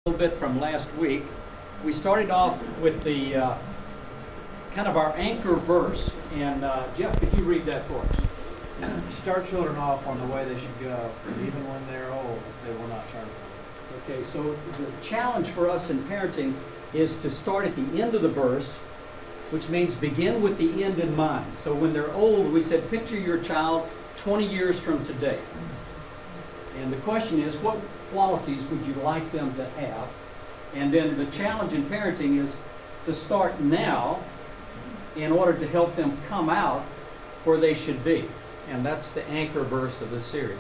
A little bit from last week. We started off with the kind of our anchor verse, and Jeff, could you read that for us? Start children off on the way they should go, even when they're old, they will not turn from it. Okay, so the challenge for us in parenting is to start at the end of the verse, which means begin with the end in mind. So when they're old, we said picture your child 20 years from today. And the question is, what qualities would you like them to have? And then the challenge in parenting is to start now in order to help them come out where they should be. And that's the anchor verse of this series.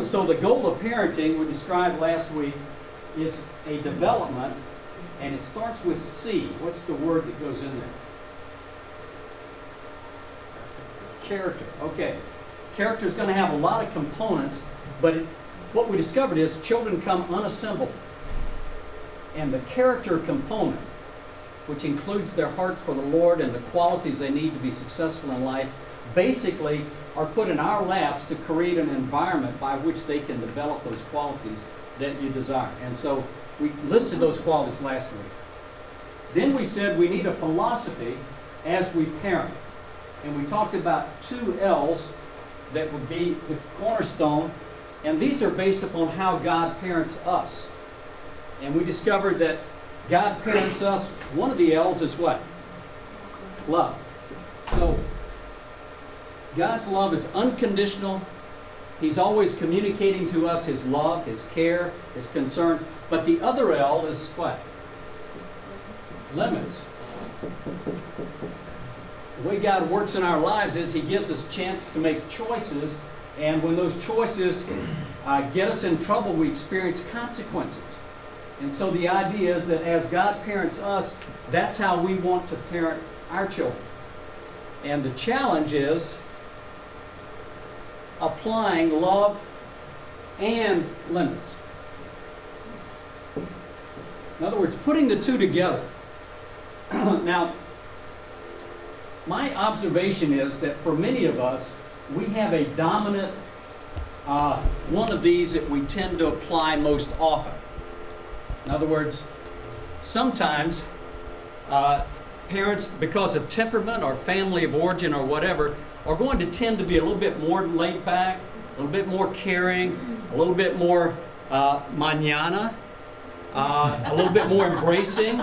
So the goal of parenting, we described last week, is a development, and it starts with C. What's the word that goes in there? Character. Okay. Character is going to have a lot of components, but what we discovered is children come unassembled. And the character component, which includes their heart for the Lord and the qualities they need to be successful in life, basically are put in our laps to create an environment by which they can develop those qualities that you desire. And so we listed those qualities last week. Then we said we need a philosophy as we parent. And we talked about 2 L's that would be the cornerstone. And these are based upon how God parents us. And we discovered that God parents us, one of the L's is what? Love. So, God's love is unconditional. He's always communicating to us His love, His care, His concern. But the other L is what? Limits. The way God works in our lives is He gives us a chance to make choices. And when those choices get us in trouble, we experience consequences. And so the idea is that as God parents us, that's how we want to parent our children. And the challenge is applying love and limits. In other words, putting the two together. Now, my observation is that for many of us, we have a dominant one of these that we tend to apply most often. In other words, sometimes parents, because of temperament or family of origin or whatever, are going to tend to be a little bit more laid back, a little bit more caring, a little bit more mañana, a little bit more embracing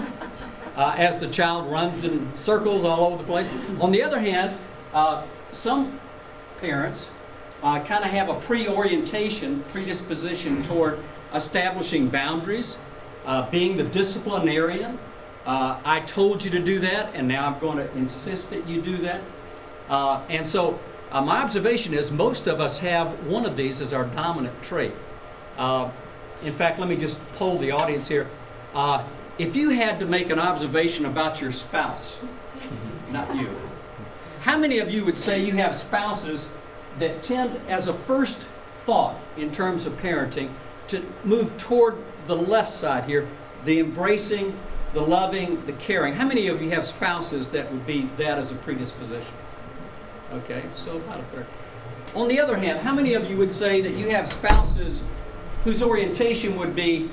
as the child runs in circles all over the place. On the other hand, some parents kind of have a predisposition toward establishing boundaries, being the disciplinarian. I told you to do that, and now I'm going to insist that you do that. And so my observation is most of us have one of these as our dominant trait. In fact, let me just poll the audience here. If you had to make an observation about your spouse, not you, how many of you would say you have spouses that tend, as a first thought in terms of parenting, to move toward the left side here, the embracing, the loving, the caring? How many of you have spouses that would be that as a predisposition? Okay, so about a third. On the other hand, how many of you would say that you have spouses whose orientation would be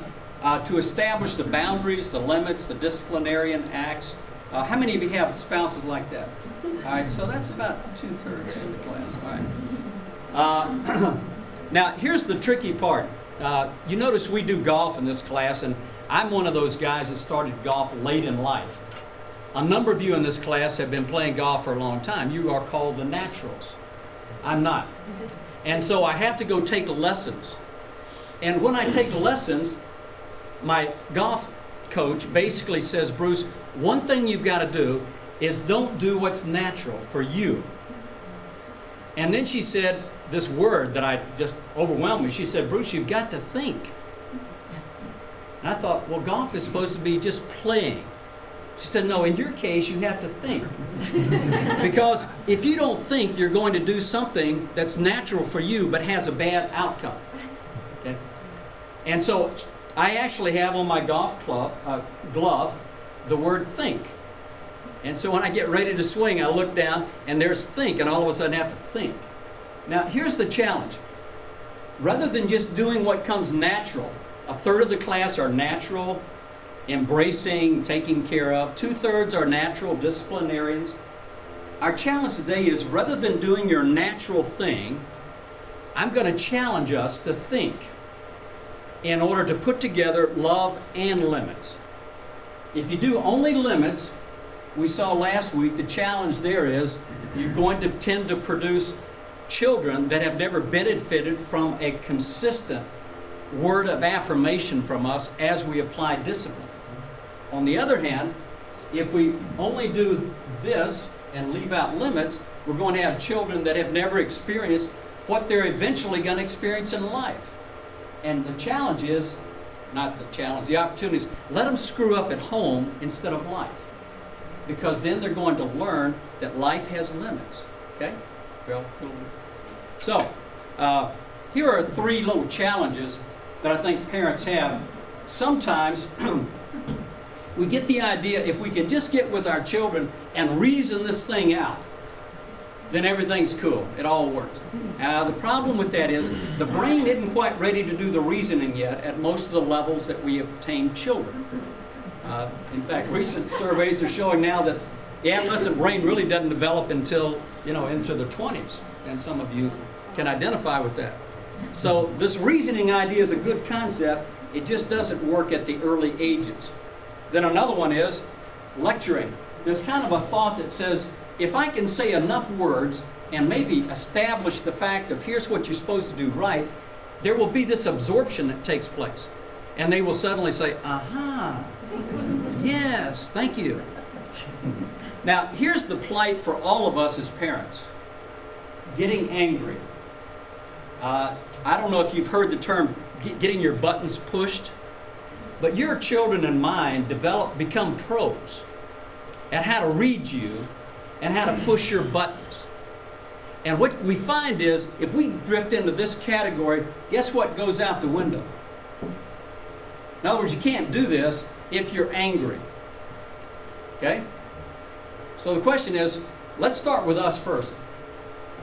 to establish the boundaries, the limits, the disciplinarian acts? How many of you have spouses like that? All right, so that's about 2/3 of the class. All right. Now, here's the tricky part. You notice we do golf in this class, and I'm one of those guys that started golf late in life. A number of you in this class have been playing golf for a long time. You are called the naturals. I'm not. And so I have to go take lessons. And when I take lessons, my golf coach basically says, Bruce, one thing you've got to do is don't do what's natural for you. And then she said this word that I just overwhelmed me. She said, Bruce, you've got to think. And I thought, well, golf is supposed to be just playing. She said, no, in your case, you have to think. Because if you don't think, you're going to do something that's natural for you but has a bad outcome. Okay? And so I actually have on my golf glove the word think. And so when I get ready to swing, I look down and there's think, and all of a sudden I have to think. Now, here's the challenge. Rather than just doing what comes natural, A third of the class are natural, embracing, taking care of. 2/3 are natural disciplinarians. Our challenge today is, rather than doing your natural thing, I'm going to challenge us to think in order to put together love and limits. If you do only limits, we saw last week, the challenge there is you're going to tend to produce children that have never benefited from a consistent word of affirmation from us as we apply discipline. On the other hand, if we only do this and leave out limits, we're going to have children that have never experienced what they're eventually going to experience in life. And the challenge is, not the challenge, the opportunity is, let them screw up at home instead of life. Because then they're going to learn that life has limits. Okay? Well, so, here are 3 little challenges that I think parents have. Sometimes we get the idea, if we can just get with our children and reason this thing out, then everything's cool. It all works. The problem with that is the brain isn't quite ready to do the reasoning yet at most of the levels that we obtain children. In fact, recent surveys are showing now that the adolescent brain really doesn't develop until, into the 20s. And some of you can identify with that. So this reasoning idea is a good concept. It just doesn't work at the early ages. Then another one is lecturing. There's kind of a thought that says, if I can say enough words and maybe establish the fact of here's what you're supposed to do right, there will be this absorption that takes place. And they will suddenly say, aha, yes, thank you. Now, here's the plight for all of us as parents. Getting angry. I don't know if you've heard the term getting your buttons pushed, but your children and mine become pros at how to read you and how to push your buttons. And what we find is, if we drift into this category, guess what goes out the window? In other words, you can't do this if you're angry. Okay? So the question is, let's start with us first.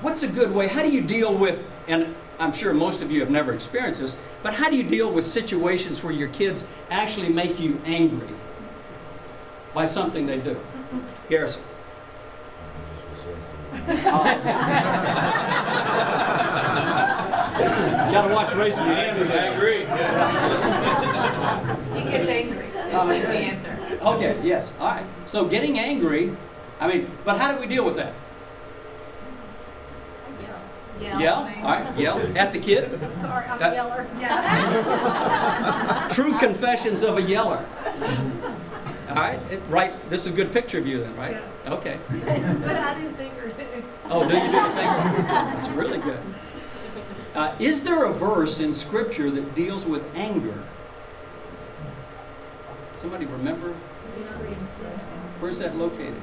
What's a good way? How do you deal with, and I'm sure most of you have never experienced this, but how do you deal with situations where your kids actually make you angry by something they do? Garrison. You gotta watch raising your hand. I agree. He gets angry. That's the answer. Okay, yes. All right. So getting angry, but how do we deal with that? Yell. All right, yell at the kid. Sorry, I'm a yeller. Yeah. True confessions of a yeller. All right, right. This is a good picture of you then, right? Yes. Okay. But I do fingers too. Oh, do you do the finger? That's really good. Is there a verse in Scripture that deals with anger? Somebody remember? Where's that located?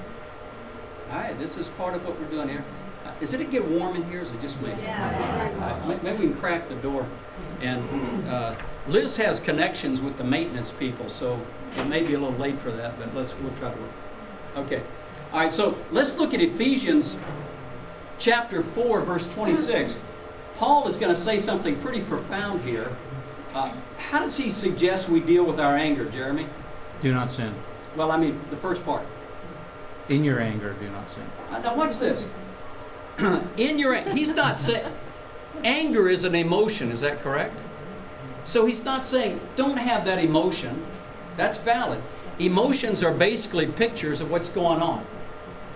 All right, this is part of what we're doing here. Is it get warm in here, or is it just me? Yeah. Maybe we can crack the door. And Liz has connections with the maintenance people, so it may be a little late for that, but we'll try to work. Okay. All right, so let's look at Ephesians chapter 4, verse 26. Paul is going to say something pretty profound here. How does he suggest we deal with our anger, Jeremy? Do not sin. Well, the first part. In your anger, do not sin. Now, what's this? In your anger. He's not saying... Anger is an emotion, is that correct? So he's not saying, don't have that emotion. That's valid. Emotions are basically pictures of what's going on.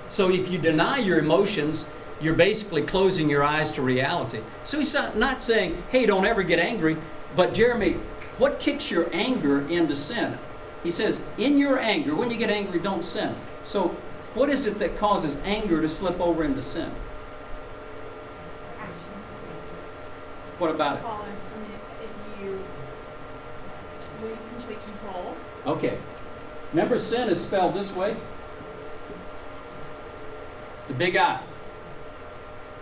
So if you deny your emotions, you're basically closing your eyes to reality. So he's not saying, hey, don't ever get angry. But Jeremy, what kicks your anger into sin? He says, in your anger, when you get angry, don't sin. So what is it that causes anger to slip over into sin? What about it? If you lose complete control. Okay. Remember, sin is spelled this way? The big I.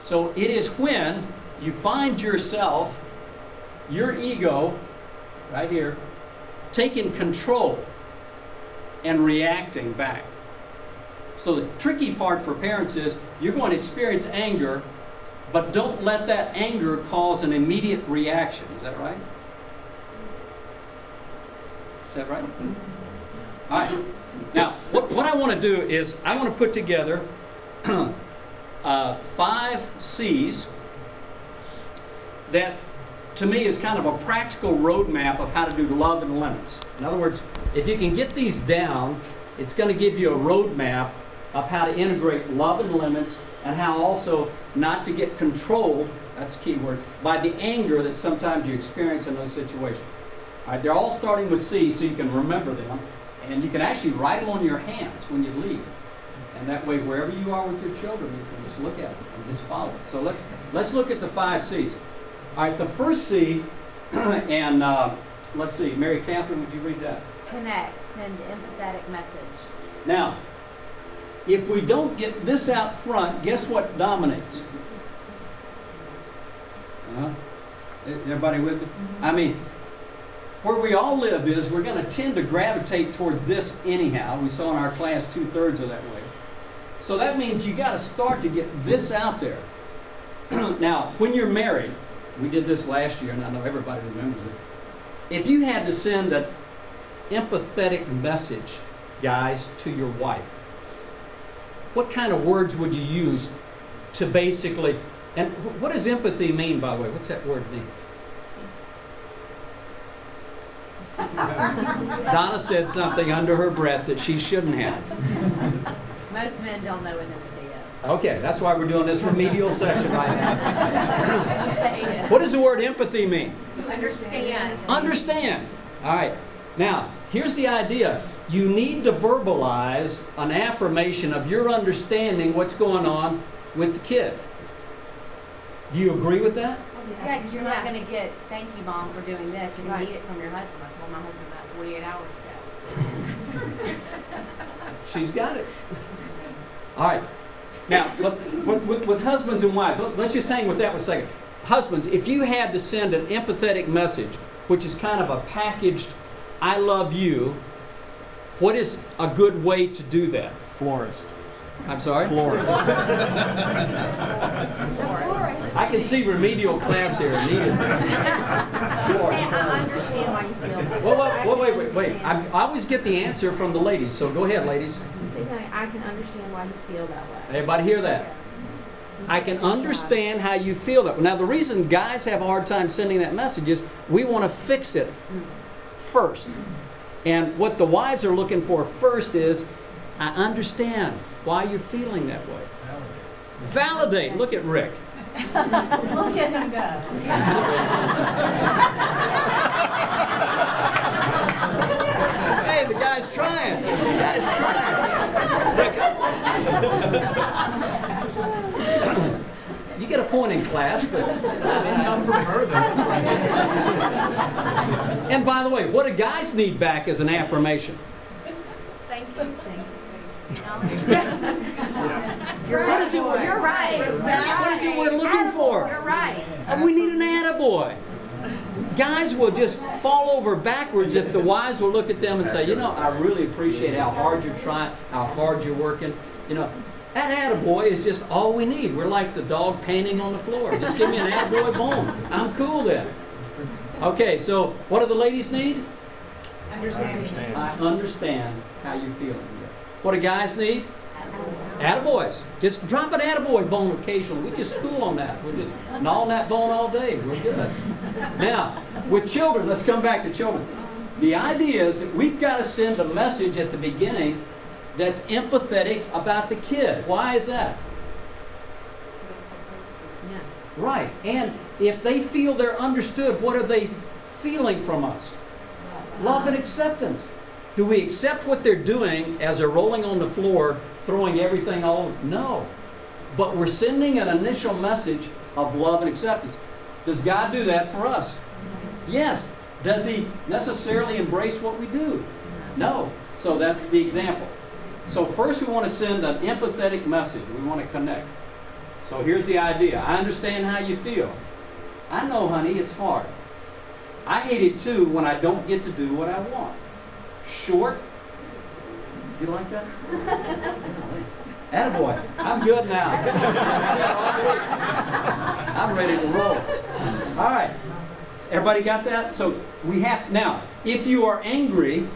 So it is when you find yourself, your ego, right here, taking control and reacting back. So the tricky part for parents is you're going to experience anger, but don't let that anger cause an immediate reaction. Is that right? Is that right? All right. Now, what I want to do is I want to put together 5 C's that, to me, is kind of a practical roadmap of how to do love and limits. In other words, if you can get these down, it's going to give you a roadmap of how to integrate love and limits and how also not to get controlled, that's a key word, by the anger that sometimes you experience in those situations. All right, they're all starting with C, so you can remember them. And you can actually write them on your hands when you leave. And that way, wherever you are with your children, you can just look at them and just follow it. So let's look at the 5 C's. All right, the first C, and let's see, Mary Catherine, would you read that? Connect, send empathetic message. Now, if we don't get this out front, guess what dominates? Everybody with me? I mean, where we all live is we're going to tend to gravitate toward this anyhow. We saw in our class 2/3 of that way. So that means you got to start to get this out there. Now, when you're married, we did this last year, and I know everybody remembers it. If you had to send an empathetic message, guys, to your wife, what kind of words would you use to basically, and what does empathy mean, by the way? What's that word mean? Donna said something under her breath that she shouldn't have. Most men don't know what empathy is. Okay, that's why we're doing this remedial session right now. What does the word empathy mean? Understand. Understand. All right. Now, here's the idea. You need to verbalize an affirmation of your understanding what's going on with the kid. Do you agree with that? Yeah, because you're not going to get, thank you, Mom, for doing this. You Right. need it from your husband. I told my husband that 48 hours ago. She's got it. All right. Now, with husbands and wives, let's just hang with that for a second. Husbands, if you had to send an empathetic message, which is kind of a packaged, I love you, what is a good way to do that? Florist. I'm sorry? Florist. I can see remedial class here needed. I understand why you feel that. Well, wait. I always get the answer from the ladies, so go ahead, ladies. I can understand why you feel that way. Everybody hear that? I can understand how you feel that. Now, the reason guys have a hard time sending that message is we want to fix it first. And what the wives are looking for first is, I understand why you're feeling that way. Validate. Look at Rick. Look at him go. Hey, the guy's trying. The guy's trying. You get a point in class, but None from her, though. That's right. And by the way, what do guys need back as an affirmation? Thank you. What is it? You're right. What is it we're looking for? You're right. We need an attaboy. Guys will just fall over backwards if the wives will look at them and say, you know, I really appreciate how hard you're trying, how hard you're working. You know, that attaboy is just all we need. We're like the dog painting on the floor. Just give me an attaboy bone. I'm cool then. Okay, so what do the ladies need? Understanding. I understand how you're feeling. What do guys need? Attaboys. Just drop an attaboy bone occasionally. We just cool on that. We're just gnawing that bone all day. We're good. Now, with children, let's come back to children. The idea is that we've got to send a message at the beginning that's empathetic about the kid. Why is that? Yeah. Right. And if they feel they're understood, what are they feeling from us? Love and acceptance. Do we accept what they're doing as they're rolling on the floor, throwing everything all? No. But we're sending an initial message of love and acceptance. Does God do that for us? Yes. Does He necessarily embrace what we do? No. So that's the example. So first we want to send an empathetic message. We want to connect. So here's the idea. I understand how you feel. I know, honey, it's hard. I hate it too when I don't get to do what I want. Short. You like that? Attaboy. I'm good now. I'm ready to roll. All right. Everybody got that? So we have, now, if you are angry,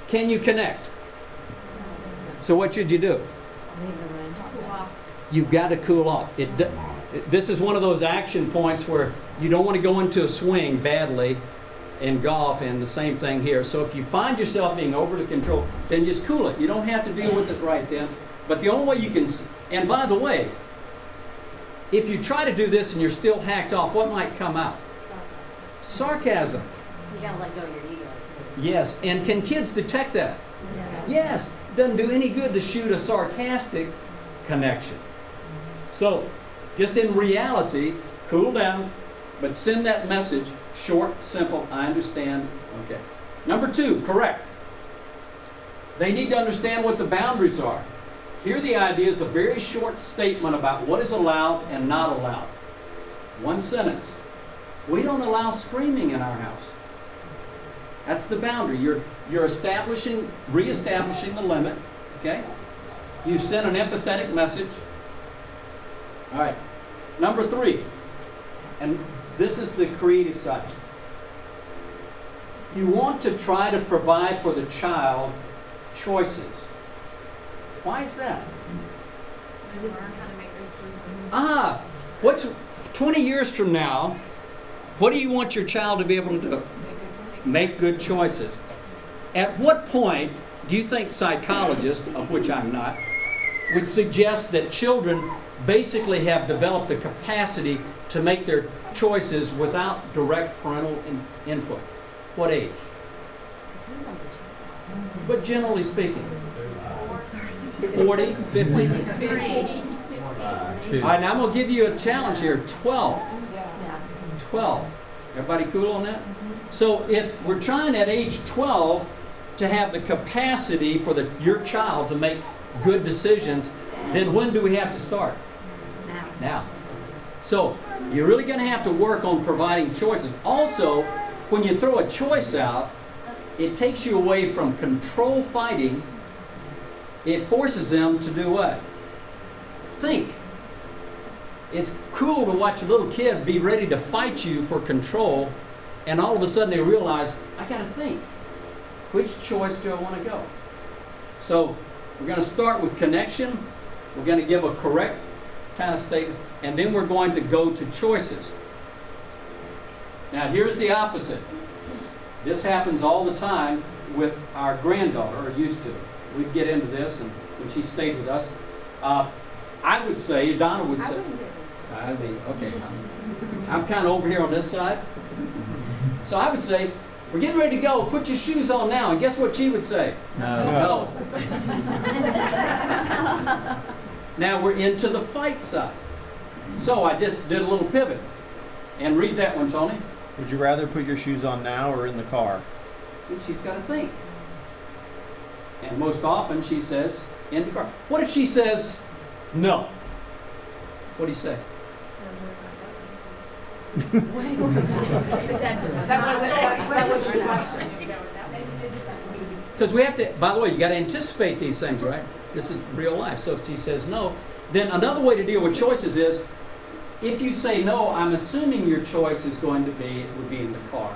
can you connect? So what should you do? Cool off. You've got to cool off. This is one of those action points where you don't want to go into a swing badly in golf, and the same thing here. So if you find yourself being overly controlled, then just cool it. You don't have to deal with it right then. But the only way you can, and by the way, if you try to do this and you're still hacked off, what might come out? Sarcasm. You gotta let go of your ego. Yes, and can kids detect that? Yes, doesn't do any good to shoot a sarcastic connection. So, just in reality, cool down, but send that message, short, simple, I understand, okay. Number 2, correct. They need to understand what the boundaries are. Here the idea is a very short statement about what is allowed and not allowed. One sentence. We don't allow screaming in our house. That's the boundary. You're establishing, reestablishing the limit, okay? You send an empathetic message. All right. Number 3, and this is the creative side. You want to try to provide for the child choices. Why is that? So they learn how to make those choices. What's 20 years from now, what do you want your child to be able to do? Make good choices. At what point do you think psychologists, of which I'm not, would suggest that children basically have developed the capacity to make their choices without direct parental input? What age? But generally speaking, 40, 50? All right, now I'm going to give you a challenge here. 12. 12. Everybody cool on that? So if we're trying at age 12 to have the capacity for your child to make good decisions, then when do we have to start? Now. So you're really going to have to work on providing choices. Also, when you throw a choice out, it takes you away from control fighting. It forces them to do what? Think. It's cool to watch a little kid be ready to fight you for control, and all of a sudden they realize, I got to think. Which choice do I want to go? So we're going to start with connection. We're going to give a correct kind of statement, and then we're going to go to choices. Now here's the opposite. This happens all the time with our granddaughter, or used to. We'd get into this, and when she stayed with us, I would say, Donna would say, okay, I'm kind of over here on this side. So I would say, we're getting ready to go, put your shoes on now. And guess what she would say? No. Now we're into the fight side. So I just did a little pivot. And read that one, Tony. Would you rather put your shoes on now or in the car? And she's got to think. And most often she says, in the car. What if she says, no? What do you say? That was your question. Because we have to, by the way, you got to anticipate these things, right? This is real life. So if she says no, then another way to deal with choices is, if you say no, I'm assuming your choice is going to be, it would be in the car.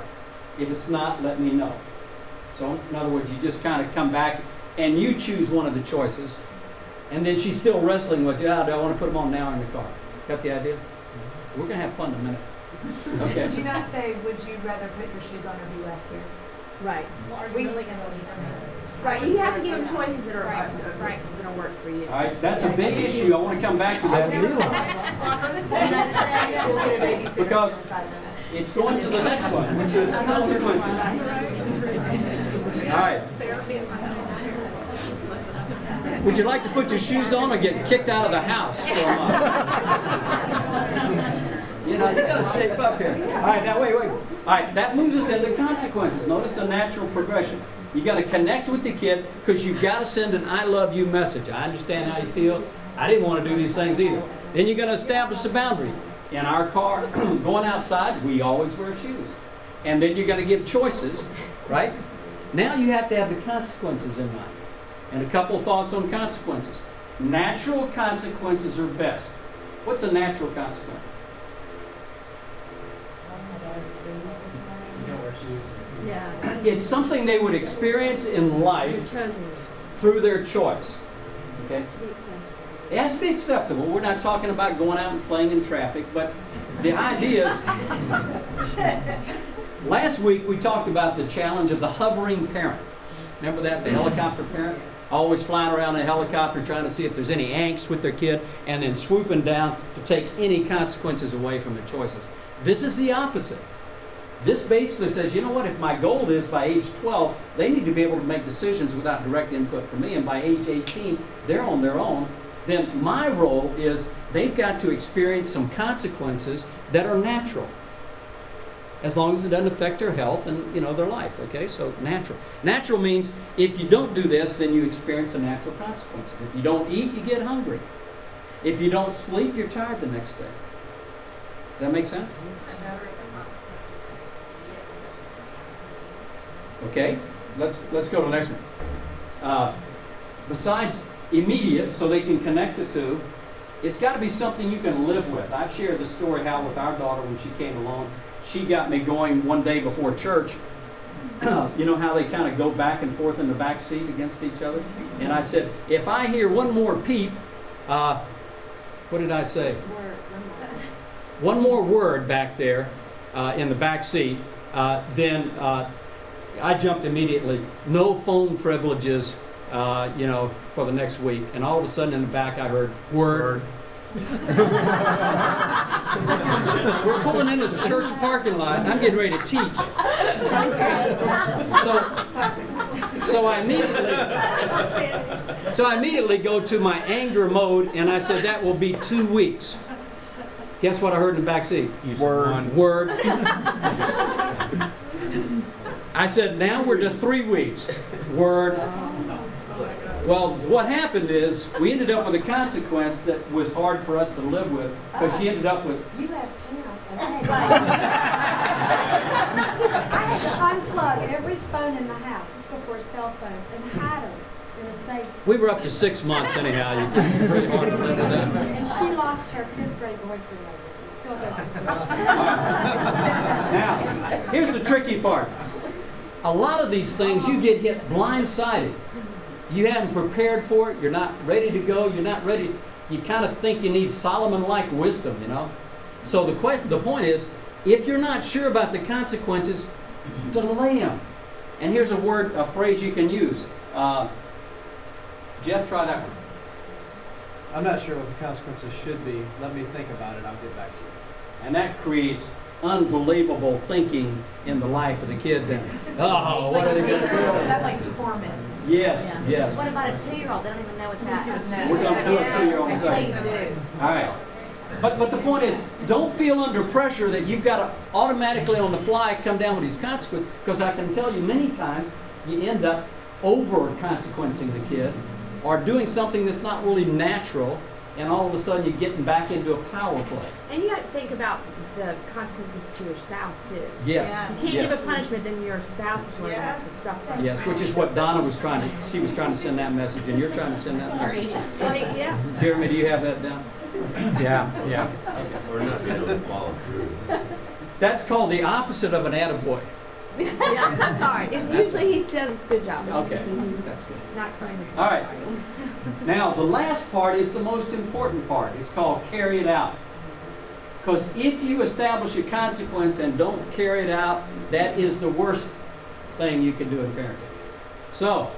If it's not, let me know. So in other words, you just kind of come back and you choose one of the choices. And then she's still wrestling with, do I want to put them on now or in the car? Got the idea? We're going to have fun in a minute. Okay. Would you not say, would you rather put your shoes on or be left here? Right. Well, are you really going to leave them? Right, you have to give them choices that are Right. going to work for you. All right, that's a big issue. I want to come back to that. Because it's going to the next one, which is consequences. All right. Would you like to put your shoes on or get kicked out of the house for a month? You know, you got to shape up here. All right, now wait. All right, that moves us into consequences. Notice the natural progression. You got to connect with the kid because you've got to send an I love you message. I understand how you feel. I didn't want to do these things either. Then you're going to establish a boundary. In our car, going outside, we always wear shoes. And then you're going to give choices, right? Now you have to have the consequences in mind. And a couple thoughts on consequences. Natural consequences are best. What's a natural consequence? Yeah. It's something they would experience in life through their choice. Okay? It has to be acceptable. We're not talking about going out and playing in traffic, but the idea is, last week we talked about the challenge of the hovering parent. Remember that, the helicopter parent? Always flying around in a helicopter trying to see if there's any angst with their kid and then swooping down to take any consequences away from their choices. This is the opposite. This basically says, you know what, if my goal is by age 12, they need to be able to make decisions without direct input from me, and by age 18, they're on their own, then my role is they've got to experience some consequences that are natural, as long as it doesn't affect their health and, you know, their life. Okay, so natural. Natural means if you don't do this, then you experience a natural consequence. If you don't eat, you get hungry. If you don't sleep, you're tired the next day. Does that make sense? Okay, let's go to the next one. Besides immediate, so they can connect the two, it's got to be something you can live with. I've shared the story how with our daughter when she came along, she got me going one day before church. You know how they kind of go back and forth in the back seat against each other? And I said, if I hear one more peep, what did I say? One more word back there in the back seat, then I jumped immediately. No phone privileges, you know, for the next week. And all of a sudden in the back I heard, word. We're pulling into the church parking lot. I'm getting ready to teach. So I immediately go to my anger mode, and I said that will be 2 weeks. Guess what I heard in the back seat? Word. I said now we're to 3 weeks. Word. Well, what happened is we ended up with a consequence that was hard for us to live with, because she ended up with. You left town. I had to unplug every phone in the house. This was before cell phones, and hide them in a safe. We were up to 6 months anyhow. It's really hard to live with that. And she lost her 5th grade boyfriend over it. Still doesn't. Now, here's the tricky part. A lot of these things you get hit blindsided. You haven't prepared for it. You're not ready to go. You're not ready. You kind of think you need Solomon-like wisdom, you know. So the point is, if you're not sure about the consequences, delay them. And here's a phrase you can use. Jeff, try that one. I'm not sure what the consequences should be. Let me think about it. I'll get back to you. And that creates unbelievable thinking in the life of the kid. Then, oh, what are they going to do? That like torments. Yes, yes. What about a 2-year-old? They don't even know what that is. We're going to do a 2-year-old Please second. do. All right. But the point is, don't feel under pressure that you've got to automatically on the fly come down with these consequences, because I can tell you many times you end up over consequencing the kid or doing something that's not really natural, and all of a sudden you're getting back into a power play. And you have to think about the consequences to your spouse too. Yes. Yeah. You can't Yes. give a punishment, then your spouse is one that has to suffer. Yes, which is what Donna was trying to, she was trying to send that message, and you're trying to send that message. I mean, yeah. Jeremy, do you have that down? Yeah. We're not being able to follow through. That's called the opposite of an attaboy. Yeah, I'm so sorry. It's usually he's done a good job. Okay, that's good. Not crying. All right. Now, the last part is the most important part. It's called carry it out. Because if you establish a consequence and don't carry it out, that is the worst thing you can do in parenting. So,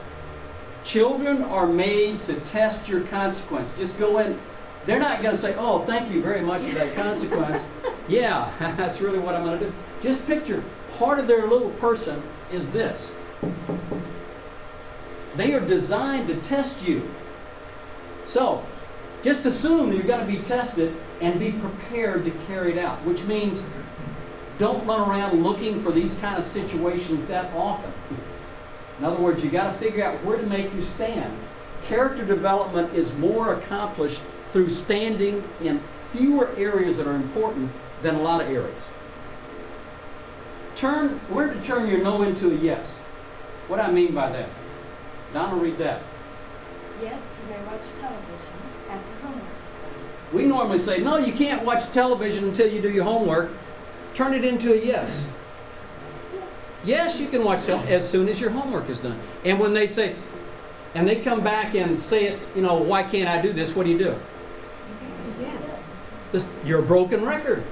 children are made to test your consequence. Just go in. They're not going to say, oh, thank you very much for that consequence. Yeah, that's really what I'm going to do. Just picture, part of their little person is this. They are designed to test you. So, just assume you're going to be tested and be prepared to carry it out, which means don't run around looking for these kind of situations that often. In other words, you got to figure out where to make you stand. Character development is more accomplished through standing in fewer areas that are important than a lot of areas. Learn to turn your no into a yes. What do I mean by that? Donna, read that. Yes, you may watch television after homework is done. We normally say, no, you can't watch television until you do your homework. Turn it into a yes. Yes, you can watch television as soon as your homework is done. And when they say, and they come back and say it, you know, why can't I do this? What do? You're a broken record.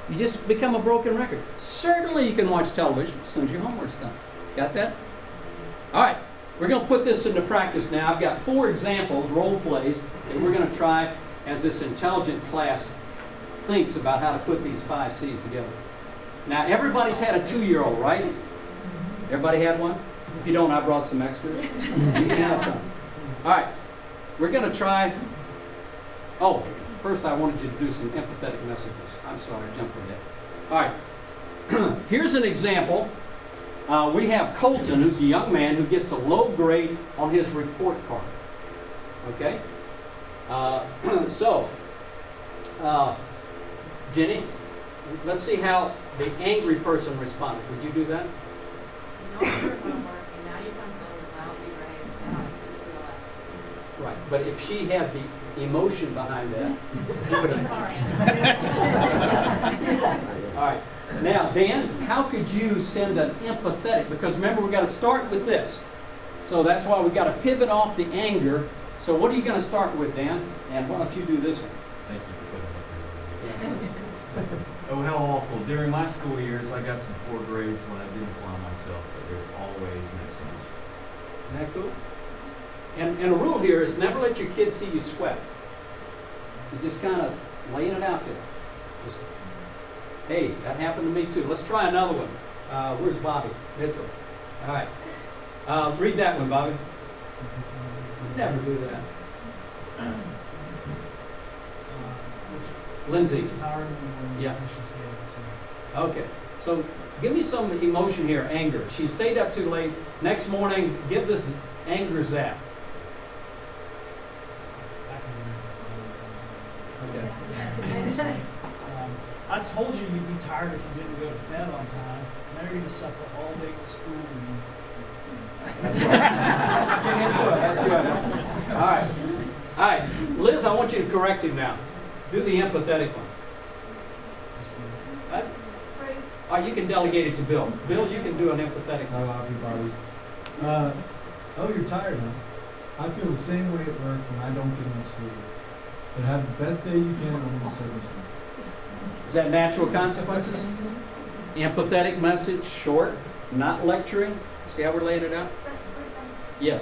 You just become a broken record. Certainly you can watch television as soon as your homework's done. Got that? All right. We're going to put this into practice now. I've got 4 examples, role plays, that we're going to try as this intelligent class thinks about how to put these 5 C's together. Now, everybody's had a 2-year-old, right? Everybody had one? If you don't, I brought some extras. You can have some. All right. We're going to try. Oh, first I wanted you to do some empathetic messages. I'm sorry, I jumped ahead. All right. Here's an example. We have Colton, who's a young man who gets a low grade on his report card. Okay? Jenny, let's see how the angry person responds. Would you do that? You know your homework, and now you come home with lousy grades, now I teach you a lesson. Right. But if she had the emotion behind that, you would have. Sorry. All right. Now, Dan, how could you send an empathetic? Because remember, we've got to start with this. So that's why we've got to pivot off the anger. So what are you going to start with, Dan? And why don't you do this one? Thank you for putting up. Oh, how awful. During my school years, I got some poor grades when I didn't apply myself, but there's always next semester. Isn't that cool? And a rule here is never let your kids see you sweat. You just kind of laying it out there. Just, hey, that happened to me too. Let's try another one. Where's Bobby? Mitchell. All right. Read that one, Bobby. Never do that. Lindsay. He's tired in the morning. Yeah. I should stay up too. Okay. So give me some emotion here. Anger. She stayed up too late. Next morning, give this anger zap. Okay. I told you you'd be tired if you didn't go to bed on time. Now you're going to suffer all day at school. That's right. Get into it. That's good. All right. All right. Liz, I want you to correct him now. Do the empathetic one. You can delegate it to Bill. Bill, you can do an empathetic one. I'll be Bobby. Oh, you're tired, huh? I feel the same way at work when I don't get enough sleep. But have the best day you can under the circumstances. Is that natural consequences? Empathetic message, short, not lecturing. See how we're laying it out? Yes.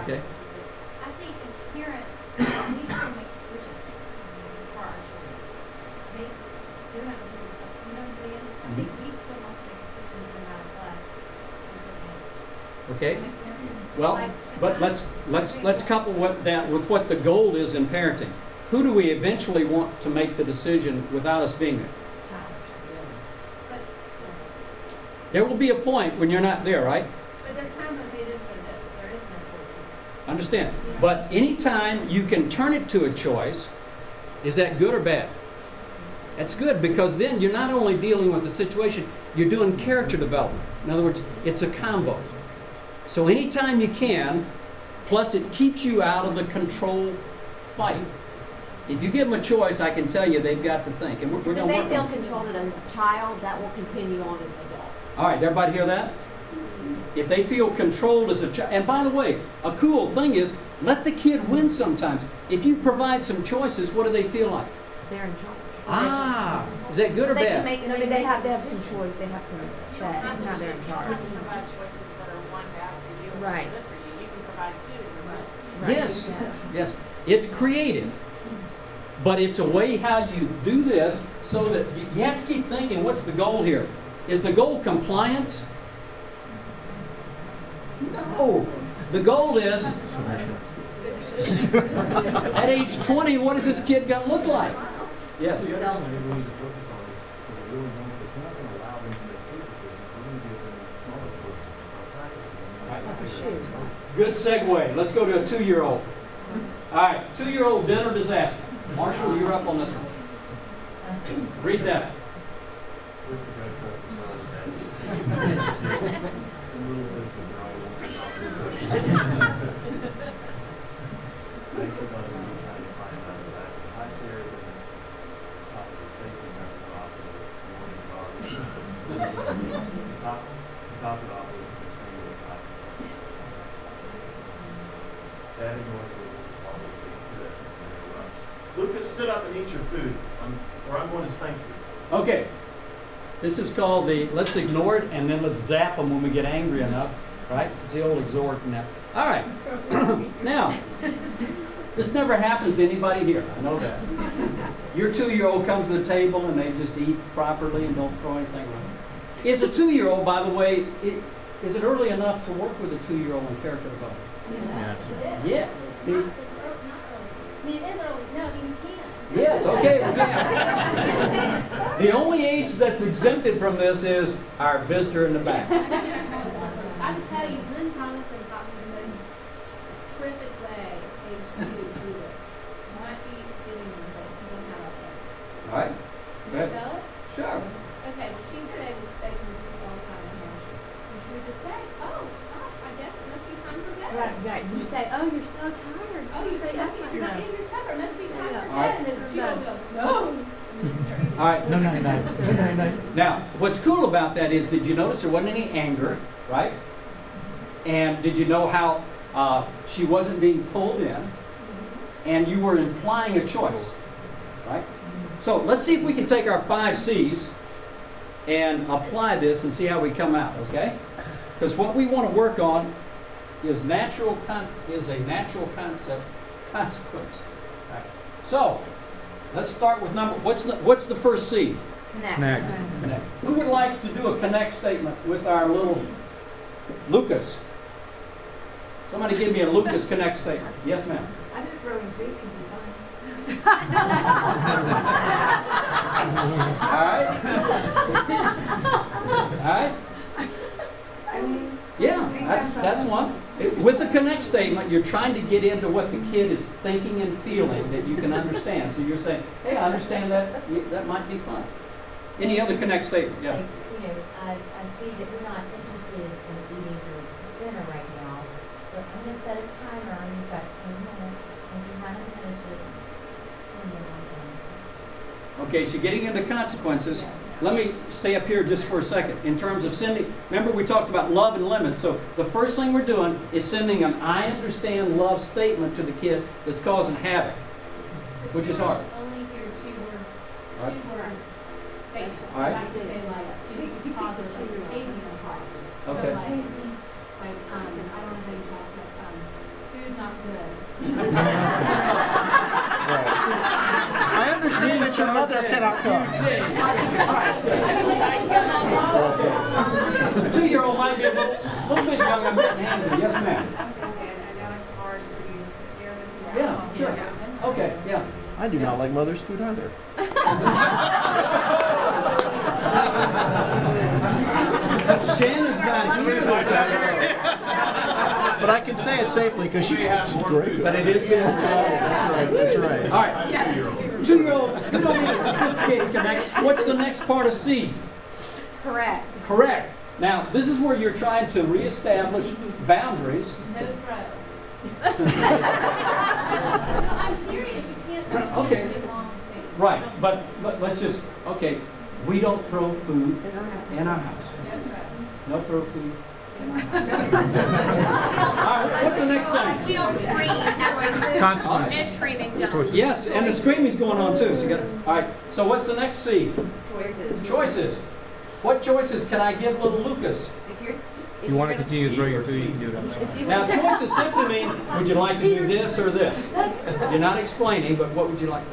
Okay. I think as parents, we still make decisions for our children. They don't have to do this, you know what I'm saying? I think we still have to make decisions no matter what. Okay. Well, but let's couple that with what the goal is in parenting. Who do we eventually want to make the decision without us being there? There will be a point when you're not there, right? But there are times I say it is what it is. There is no choice. Understand. But anytime you can turn it to a choice, is that good or bad? That's good, because then you're not only dealing with the situation, you're doing character development. In other words, it's a combo. So anytime you can, plus it keeps you out of the control fight. If you give them a choice, I can tell you they've got to think. And we're If going to they work feel on it. controlled as a child, that will continue on as an adult. All right, everybody hear that? If they feel controlled as a child, and by the way, a cool thing is, let the kid win sometimes. If you provide some choices, what do they feel like? They're in charge. Ah, is that good or They can bad? make, no, they have to have some choice, they have some You don't say, have to now they're in choose. You charge. don't have to provide choices that are one bad for you and Right. one good for you. You can provide two that are good for you. Right. Yes, Yeah. yes. It's creative, but it's a way how you do this so that you have to keep thinking, what's the goal here? Is the goal compliance? No. The goal is, at age 20, what is this kid going to look like? Yes. The other thing they need to focus on is they really don't, it's not going to allow them to make quick decisions. We're going to give them smaller choices and start practicing. Good segue. Let's go to a 2-year-old. All right, 2-year-old dinner disaster. Marshall, you're up on this one. Read that. Where's the guy across the front of that? A little bit of drawing on the top of the bush. Thanks for letting me try to find out that. I carry them. Top it off with the screen with top. That ignores Lucas is obviously good and interrupts. Lucas, sit up and eat your food, or I'm going to spank you. Okay. This is called the, let's ignore it and then let's zap them when we get angry enough, right? It's the old exhort now. All right. Now, this never happens to anybody here. I know that. Your 2-year-old comes to the table and they just eat properly and don't throw anything around. Is a 2-year-old, by the way, is it early enough to work with a 2-year-old in character development? Yeah. It's not early. I mean, it is early. No, I mean, you can. Yes, okay, we can. The only age that's exempted from this is our visitor in the back. I can tell you, Glenn Thomason taught me the most terrific way at age 2 to do this. Might be giving you, but he doesn't have out there. All right? Can you tell it? Sure. Okay, well, she'd say we've spoken with this all the time in here. And she would just say, oh, gosh, I guess it must be time for bed. Right. You say, oh, you're so tired. Oh, you're not eating your supper. It must be time for All right. bed. And then she will go, no. All right. No, no. Now, what's cool about that is, did you notice there wasn't any anger, right? And did you know how she wasn't being pulled in? And you were implying a choice, right? So let's see if we can take our 5 C's and apply this and see how we come out, okay? Because what we want to work on is a natural concept consequence. Right. So let's start with what's the first C? Connect. Connect. Who would like to do a connect statement with our little Lucas? Somebody give me a Lucas connect statement. Yes, ma'am. I think throwing feet can be fun. All right. All right. I mean, Yeah, that's one. With the connect statement, you're trying to get into what the kid is thinking and feeling that you can understand. So you're saying, hey, I understand that. That might be fun. Any other connect statement? Yeah. Like, I see that you're not interested in eating your dinner right now, so I'm going to set a timer, and you've got 10 minutes, and if you haven't finished it, then you're not going. Okay, so getting into consequences. Let me stay up here just for a second. In terms of sending, remember we talked about love and limits. So the first thing we're doing is sending an I understand love statement to the kid that's causing havoc, which is hard. Only hear 2 words, All right. 2 word statements. All right. Like to say like, you talk or like, baby don't talk. Okay. So like, I don't know how you talk, but, food not good. I understand that your mother cannot cook. The 2-year-old might be a little bit young. I'm getting handsy. Yes, ma'am. I know it's hard for you to hear this. Yeah, sure. Okay, yeah. I do not like mother's food either. Shannon's not here. But I can say it safely because she's great. But it is That's right. That's right. All right. 2-year-old, you don't need a sophisticated connect. What's the next part of C? Correct. Correct. Now, this is where you're trying to reestablish boundaries. No throw. I'm serious, you can't throw Okay. anything wrong with food. Right, but let's just, okay, we don't throw food in our house. No throw. No throw food in our house. All right, what's the next thing? We don't scream, that's Consequences. no screaming, no. Yes, and the screaming's going on too. So you got, all right, so what's the next C? Choices. Choices. What choices can I give little Lucas? If you want to continue to throw your food, you can do it outside. Now, choices simply mean, would you like to do this or this? You're not explaining, but what would you like to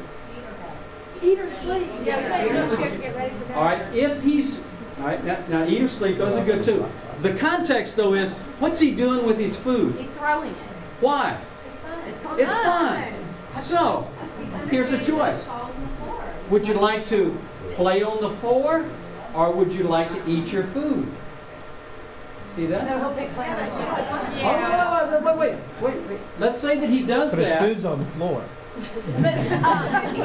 eat or sleep. do? All right, if he's, all right, now eat or sleep, those are good too. The context though is, what's he doing with his food? He's throwing it. Why? It's fun. It's fun. So, here's a choice. Would you like to play on the floor, or would you like to eat your food? See that? No, he'll pick play on the floor. Oh, wait. Let's say that he does But his that. food's on the floor. But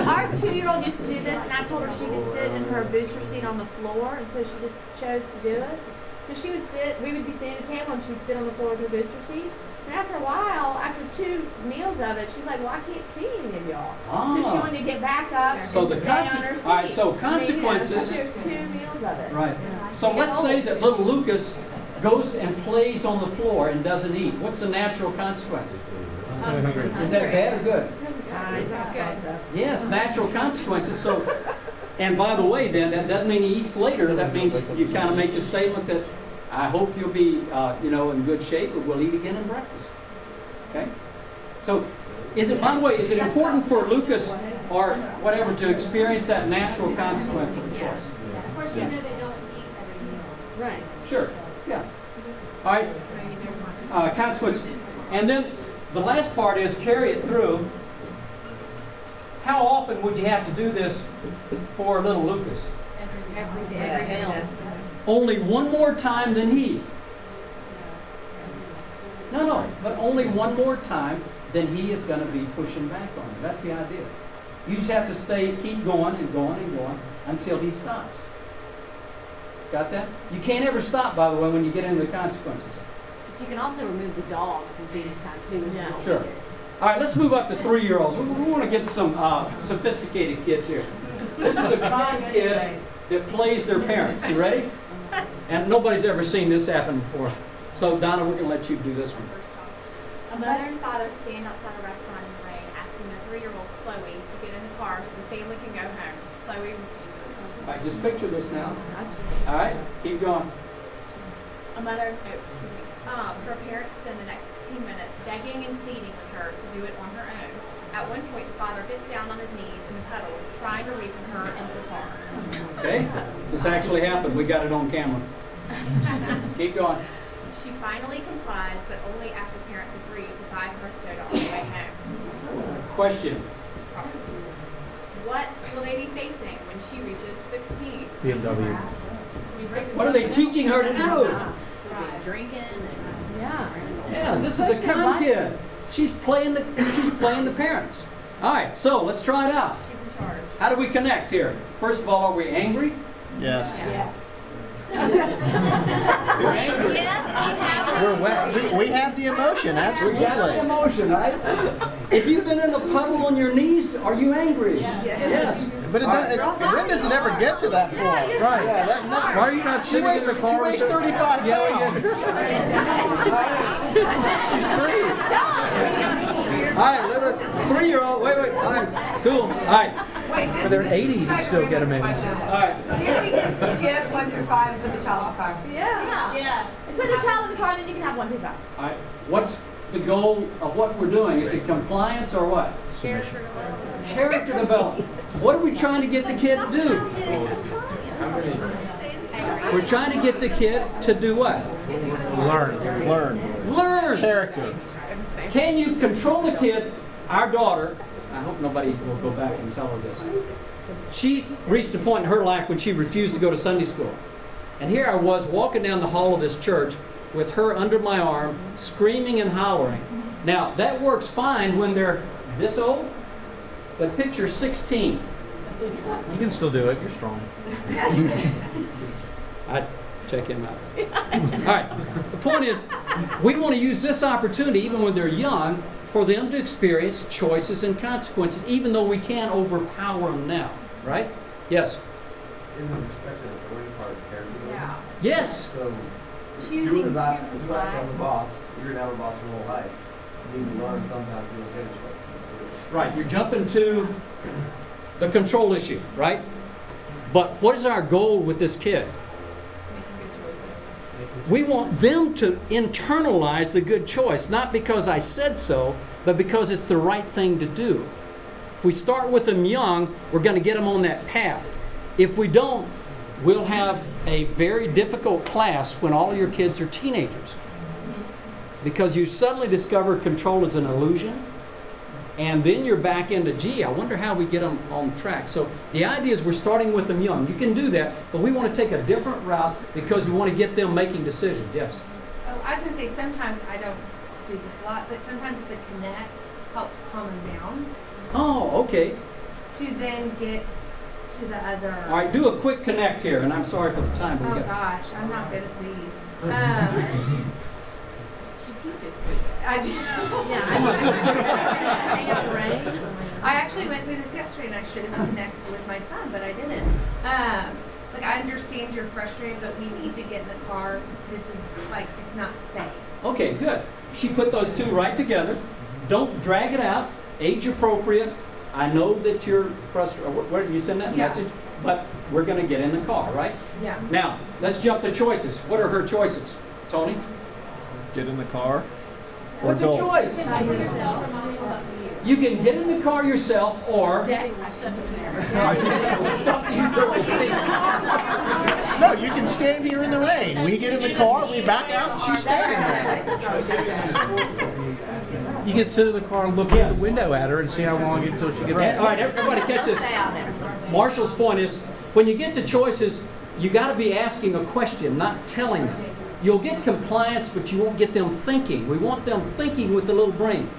our 2-year-old used to do this, and I told her she could sit in her booster seat on the floor, and so she just chose to do it. So she would sit, we would be sitting at the table and she'd sit on the floor with her booster seat. And after a while, after 2 meals of it, she's like, well, I can't see any of y'all. So she wanted to get back up So and the stay on her seat. all right, so I mean, you know, consequences. there's 2 meals of it. Right. So let's say that little Lucas goes and plays on the floor and doesn't eat. What's the natural consequence? Is that bad or good? Yes, natural consequences. So, and by the way, then that doesn't mean he eats later. That means you kind of make the statement that I hope you'll be, in good shape, but we'll eat again in breakfast. Okay. So, by the way, is it important for Lucas or whatever to experience that natural consequence of the choice? Of course, you know they don't eat every meal. Right. Sure. Yeah. All right. Consequence. And then the last part is carry it through. How often would you have to do this for little Lucas? Every day, every meal. Only one more time than he. No, but only one more time than he is going to be pushing back on you. That's the idea. You just have to keep going and going and going until he stops. Got that? You can't ever stop, by the way, when you get into the consequences. But you can also remove the dog from feeding time too. Yeah. Sure. All right, let's move up to 3-year-olds. We want to get some sophisticated kids here. This is a con kid that plays their parents. You ready? And nobody's ever seen this happen before. So, Donna, we're going to let you do this one. A mother and father stand outside a restaurant in the rain, asking their 3-year-old Chloe to get in the car so the family can go home. Chloe refuses. All right, just picture this now. All right, keep going. Her parents spend the next 15 minutes begging and pleading with her to do it on her own. At one point, the father gets down on his knees in the pedals, trying to reason her into the car. Okay, this actually happened. We got it on camera. Keep going. She finally complies, but only after parents agree to buy her a soda on the way home. Question. What will they be facing when she reaches 16? BMW. What are they teaching her to do? Drinking and Yeah, this is a con kid. She's playing the parents. All right, so let's try it out. She's in charge. How do we connect here? First of all, are we angry? Yes. You're angry. Yes, We're wet. We have the emotion, We got the absolutely. emotion, right? If you've been in a puddle on your knees, are you angry? Yes. But when does it ever get to that point? Right. Yeah, Why are you not sitting in the car? She weighs 35 pounds. She's 3. All right, let her, 3-year-old, wait, all right, cool, all right, But they're 80, you can still get them in. all right. Can't we just skip 1 through 5 and put the child in the car? Yeah. Put the child in the car, then you can have 1 through 5. All right, what's the goal of what we're doing? Is it compliance or what? Submission. Character development. What are we trying to get the kid to do? We're trying to get the kid to do what? Learn. Character. Can you control the kid? Our daughter, I hope nobody will go back and tell her this. She reached a point in her life when she refused to go to Sunday school. And here I was walking down the hall of this church with her under my arm, screaming and hollering. Now, that works fine when they're this old, but picture 16. You can still do it. You're strong. I'd check him out. All right. The point is, we want to use this opportunity, even when they're young, for them to experience choices and consequences, even though we can't overpower them now. Right? Yes? Isn't respected a great part of character? Yeah. Yes. So, Choosing to if I comply. am the boss, you're gonna have a boss your whole life. You need to learn somehow to do a change choice. Right. You're jumping to the control issue, right? But what is our goal with this kid? We want them to internalize the good choice, not because I said so, but because it's the right thing to do. If we start with them young, we're going to get them on that path. If we don't, we'll have a very difficult class when all your kids are teenagers. Because you suddenly discover control is an illusion, and then you're back into, gee, I wonder how we get them on track. So the idea is we're starting with them young. You can do that, but we want to take a different route because we want to get them making decisions. Yes? Oh, I was going to say, sometimes I don't do this a lot, but sometimes the connect helps calm them down Oh, okay. to then get to the other. All right, do a quick connect here, and I'm sorry for the time. But we Oh got- gosh, I'm not good at these. She teaches pretty good. I do. Yeah. Hang out around. I actually went through this yesterday and I should have connected with my son, but I didn't. Like I understand you're frustrated, but we need to get in the car. This is like, it's not safe. Okay, good. She put those two right together. Don't drag it out. Age appropriate. I know that you're frustrated. Where did you send that Yeah. message? But we're going to get in the car, right? Yeah. Now, let's jump to choices. What are her choices? Tony? Get in the car. Or What's a don't. choice? You can get in the car yourself or Daddy will stuff in there. stuff you really see. No, you can stand here in the rain. We get in the car, we back out, and she's standing there. You can sit in the car and look out the window at her and see how long until she gets All right, everybody catch this. Marshall's point is, when you get to choices, you got to be asking a question, not telling them. You'll get compliance, but you won't get them thinking. We want them thinking with the little brain.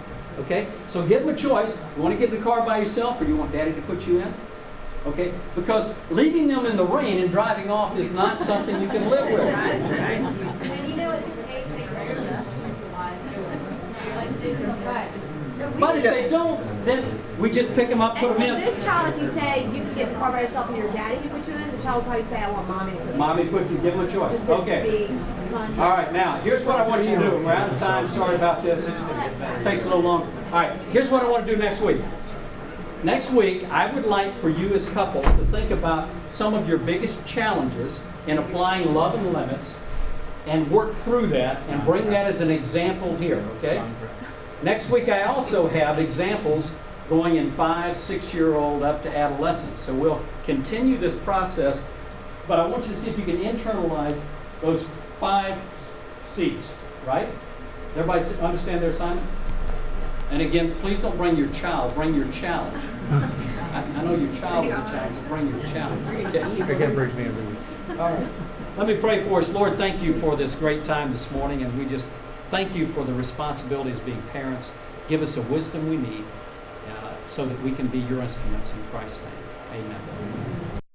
Okay? So give them a choice. You want to get in the car by yourself or you want Daddy to put you in? Okay? Because leaving them in the rain and driving off is not something you can live with. And you know, at this age, they very much utilize But if they don't, then we just pick them up, put them And in. this child, if you say you can get in the car by yourself and your daddy can put you in, the child will probably say, I want mommy to put you in. Mommy put you, give them a choice. Just to Okay. be fun. All right, now, here's what I want you to do. We're out of time. Sorry about this. This takes a little longer. All right, here's what I want to do next week. Next week, I would like for you as couples to think about some of your biggest challenges in applying love and limits and work through that and bring that as an example here, okay? Next week, I also have examples going in 5, 6-year-old up to adolescence. So we'll continue this process, but I want you to see if you can internalize those 5 C's, right? Everybody understand their assignment? And again, please don't bring your child, bring your challenge. I know your child is a challenge, but bring your challenge. Okay? Again, brings me every week. All right. Let me pray for us. Lord, thank you for this great time this morning, and we just thank you for the responsibilities of being parents. Give us the wisdom we need so that we can be your instruments in Christ's name. Amen.